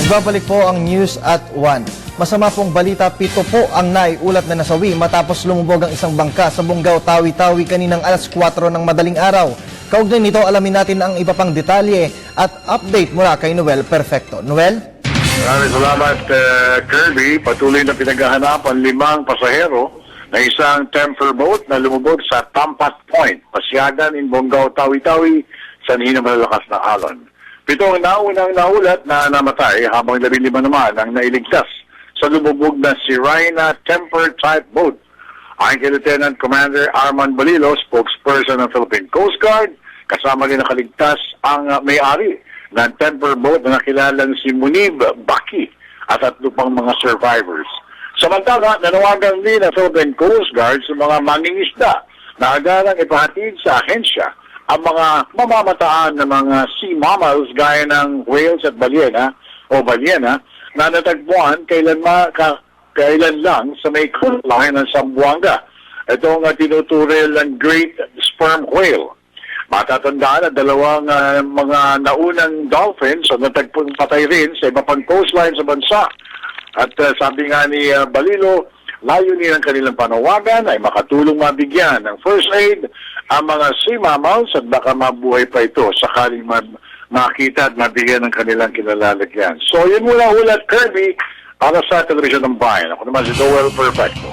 Nagbabalik po ang News at 1. Masama pong balita, 7 po ang naiulat na nasawi matapos lumubog ang isang bangka sa Bunggao, Tawi-Tawi kaninang alas 4 ng madaling araw. Kaugnay nito, alamin natin ang iba pang detalye at update mula kay Noel Perfecto. Noel? Maraming salamat, Kirby. Patuloy na pinaghahanapan 5 pasahero na isang temper boat na lumubog sa Tampat Point, Pasyagan in Bunggao, Tawi-Tawi, sanhi ng malalakas na alon. 7 ang naunang naulat na namatay habang 15 naman ang nailigtas sa lumubog na si Rhina temper type boat. Ayon kay Lieutenant Commander Arman Balilo, spokesperson ng Philippine Coast Guard, kasama rin nakaligtas ang may-ari ng temper boat na nakilalang si Munib Baki at 3 pang mga survivors. Samantala, nanawagan din ng Philippine Coast Guard sa mga mangingisda na agarang ipahatid sa ahensya ang mga mamamataan ng mga sea mammals gaya ng whales at balyena na natagpuan kailan lang sa may coastline ng Zamboanga. Ito ang tinuturil ng Great Sperm Whale. Matatandaan na 2 mga naunang dolphins na natagpuan patay rin sa iba pang coastline sa bansa. At sabi nga ni Balilo, layunin ng kanilang panawagan ay makatulong mabigyan ng first aid ang mga sea mammals at baka mabuhay pa ito sakaling makita at mabigyan ng kanilang kinalalagyan. So yun mula ulat, Kirby, para sa Telebisyon ng Bayan. Ako naman si Noel Perfecto.